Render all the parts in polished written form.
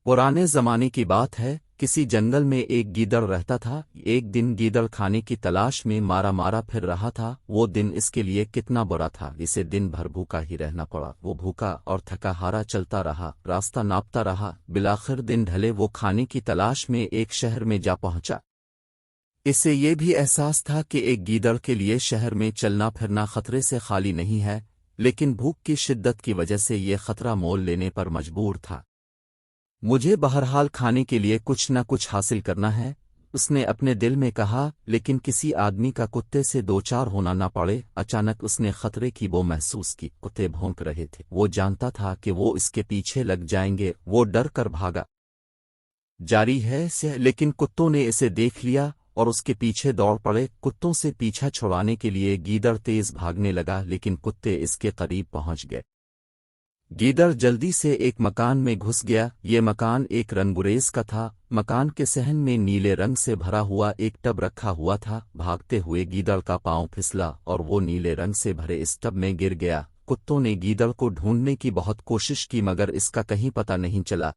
पुराने जमाने की बात है। किसी जंगल में एक गीदड़ रहता था। एक दिन गीदड़ खाने की तलाश में मारा मारा फिर रहा था। वो दिन इसके लिए कितना बुरा था। इसे दिन भर भूखा ही रहना पड़ा। वो भूखा और थका हारा चलता रहा, रास्ता नापता रहा। बिलाखिर दिन ढले वो खाने की तलाश में एक शहर में जा पहुंचा। इसे ये भी एहसास था कि एक गीदड़ के लिए शहर में चलना फिरना खतरे से खाली नहीं है, लेकिन भूख की शिद्दत की वजह से ये खतरा मोल लेने पर मजबूर था। मुझे बहरहाल खाने के लिए कुछ न कुछ हासिल करना है, उसने अपने दिल में कहा। लेकिन किसी आदमी का कुत्ते से दो चार होना न पड़े। अचानक उसने खतरे की बो महसूस की। कुत्ते भौंक रहे थे। वो जानता था कि वो इसके पीछे लग जाएंगे। वो डर कर भागा जारी है से, लेकिन कुत्तों ने इसे देख लिया और उसके पीछे दौड़ पड़े। कुत्तों से पीछा छुड़ाने के लिए गीदड़ तेज भागने लगा, लेकिन कुत्ते इसके करीब पहुंच गए। गीदड़ जल्दी से एक मकान में घुस गया। ये मकान एक रंगुरेज का था। मकान के सहन में नीले रंग से भरा हुआ एक टब रखा हुआ था। भागते हुए गीदड़ का पांव फिसला और वो नीले रंग से भरे इस टब में गिर गया। कुत्तों ने गीदड़ को ढूंढने की बहुत कोशिश की, मगर इसका कहीं पता नहीं चला।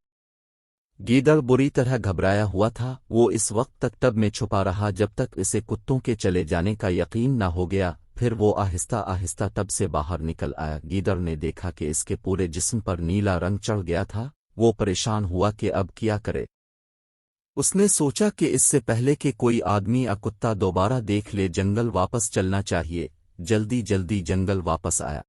गीदड़ बुरी तरह घबराया हुआ था। वो इस वक्त तक टब में छुपा रहा जब तक इसे कुत्तों के चले जाने का यकीन न हो गया। फिर वो आहिस्ता आहिस्ता टब से बाहर निकल आया। गीदड़ ने देखा कि इसके पूरे जिस्म पर नीला रंग चढ़ गया था। वो परेशान हुआ कि अब क्या करे। उसने सोचा कि इससे पहले कि कोई आदमी या कुत्ता दोबारा देख ले, जंगल वापस चलना चाहिए। जल्दी जल्दी जंगल वापस आया।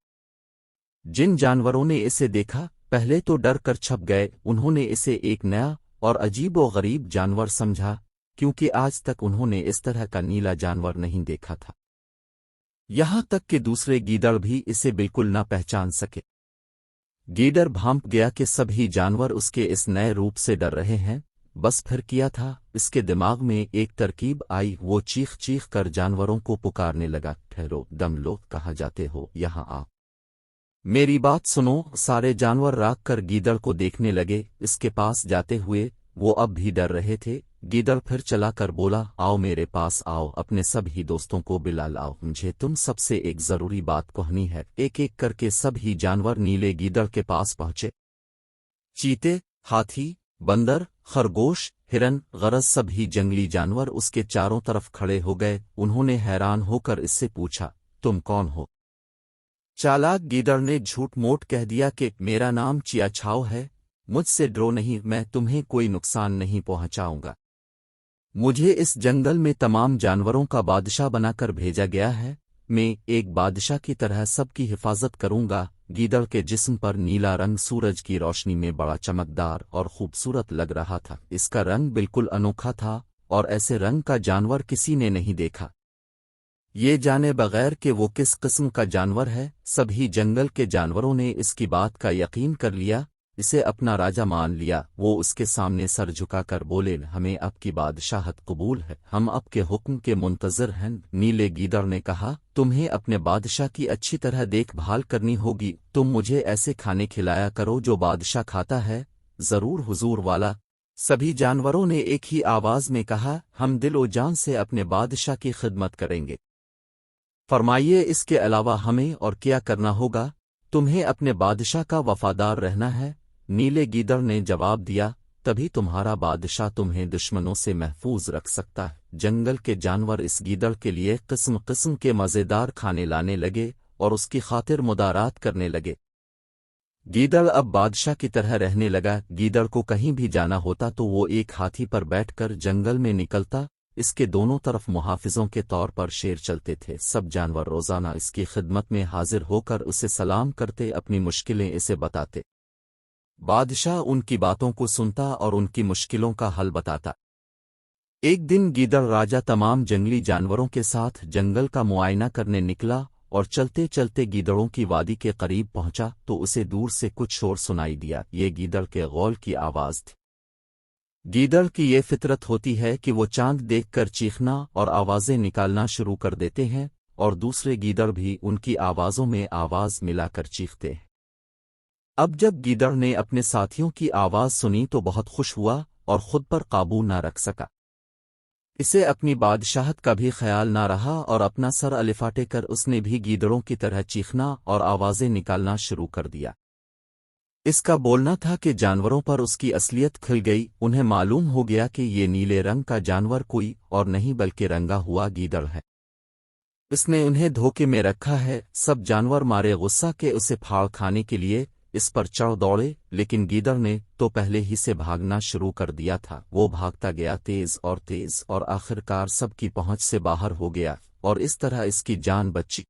जिन जानवरों ने इसे देखा पहले तो डर कर छप गए। उन्होंने इसे एक नया और अजीब व गरीब जानवर समझा, क्योंकि आज तक उन्होंने इस तरह का नीला जानवर नहीं देखा था। यहां तक कि दूसरे गीदड़ भी इसे बिल्कुल न पहचान सके। गीदड़ भांप गया कि सभी जानवर उसके इस नए रूप से डर रहे हैं। बस फिर किया था, इसके दिमाग में एक तरकीब आई। वो चीख चीख कर जानवरों को पुकारने लगा, ठहरो, दम लो, कहाँ जाते हो, यहाँ आओ, मेरी बात सुनो। सारे जानवर राग कर गीदड़ को देखने लगे। इसके पास जाते हुए वो अब भी डर रहे थे। गीदड़ फिर चला कर बोला, आओ मेरे पास आओ, अपने सभी दोस्तों को बुला लाओ, मुझे तुम सबसे एक जरूरी बात कहनी है। एक एक करके सभी जानवर नीले गीदड़ के पास पहुंचे। चीते, हाथी, बंदर, खरगोश, हिरन, गरज सभी जंगली जानवर उसके चारों तरफ खड़े हो गए। उन्होंने हैरान होकर इससे पूछा, तुम कौन हो? चालाक गीदड़ ने झूठ मूठ कह दिया कि मेरा नाम चिया छाओ है। मुझसे डरो नहीं, मैं तुम्हें कोई नुकसान नहीं पहुंचाऊंगा। मुझे इस जंगल में तमाम जानवरों का बादशाह बनाकर भेजा गया है। मैं एक बादशाह की तरह सबकी हिफाजत करूंगा। गीदड़ के जिस्म पर नीला रंग सूरज की रोशनी में बड़ा चमकदार और खूबसूरत लग रहा था। इसका रंग बिल्कुल अनोखा था और ऐसे रंग का जानवर किसी ने नहीं देखा। ये जाने बगैर कि वो किस किस्म का जानवर है, सभी जंगल के जानवरों ने इसकी बात का यकीन कर लिया, इसे अपना राजा मान लिया। वो उसके सामने सर झुकाकर बोले, हमें आपकी बादशाहत कबूल है, हम आपके हुक्म के मुंतजर हैं। नीले गीदड़ ने कहा, तुम्हें अपने बादशाह की अच्छी तरह देखभाल करनी होगी। तुम मुझे ऐसे खाने खिलाया करो जो बादशाह खाता है। जरूर हुजूर वाला। सभी जानवरों ने एक ही आवाज में कहा, हम दिल ओ जान से अपने बादशाह की खिदमत करेंगे। फरमाइए, इसके अलावा हमें और क्या करना होगा? तुम्हें अपने बादशाह का वफादार रहना है। नीले गीदड़ ने जवाब दिया, तभी तुम्हारा बादशाह तुम्हें दुश्मनों से महफूज रख सकता है। जंगल के जानवर इस गीदड़ के लिए किस्म किस्म के मज़ेदार खाने लाने लगे और उसकी खातिर मुदारात करने लगे। गीदड़ अब बादशाह की तरह रहने लगा। गीदड़ को कहीं भी जाना होता तो वो एक हाथी पर बैठकर जंगल में निकलता। इसके दोनों तरफ मुहाफिजों के तौर पर शेर चलते थे। सब जानवर रोजाना इसकी खिदमत में हाजिर होकर उसे सलाम करते, अपनी मुश्किलें इसे बताते। बादशाह उनकी बातों को सुनता और उनकी मुश्किलों का हल बताता। एक दिन गीदड़ राजा तमाम जंगली जानवरों के साथ जंगल का मुआयना करने निकला और चलते चलते गीदड़ों की वादी के करीब पहुंचा तो उसे दूर से कुछ शोर सुनाई दिया। ये गीदड़ के गौल की आवाज थी। गीदड़ की ये फितरत होती है कि वो चांद देखकर चीखना और आवाजें निकालना शुरू कर देते हैं, और दूसरे गीदड़ भी उनकी आवाजों में आवाज मिलाकर चीखते हैं। अब जब गीदड़ ने अपने साथियों की आवाज सुनी तो बहुत खुश हुआ और खुद पर काबू न रख सका। इसे अपनी बादशाहत का भी ख्याल ना रहा और अपना सर अलिफाटे कर उसने भी गीदड़ों की तरह चीखना और आवाजें निकालना शुरू कर दिया। اس کا بولنا تھا کہ جانوروں پر اس کی اصلیت کھل گئی، انہیں معلوم ہو گیا کہ یہ نیلے رنگ کا جانور کوئی اور نہیں بلکہ رنگا ہوا گیدڑ ہے۔ اس نے انہیں دھوکے میں رکھا ہے۔ سب جانور مارے غصہ کے اسے پھاڑ کھانے کے لیے اس پر چڑھ دوڑے، لیکن گیدڑ نے تو پہلے ہی سے بھاگنا شروع کر دیا تھا۔ وہ بھاگتا گیا تیز اور آخرکار سب کی پہنچ سے باہر ہو گیا، اور اس طرح اس کی جان بچی۔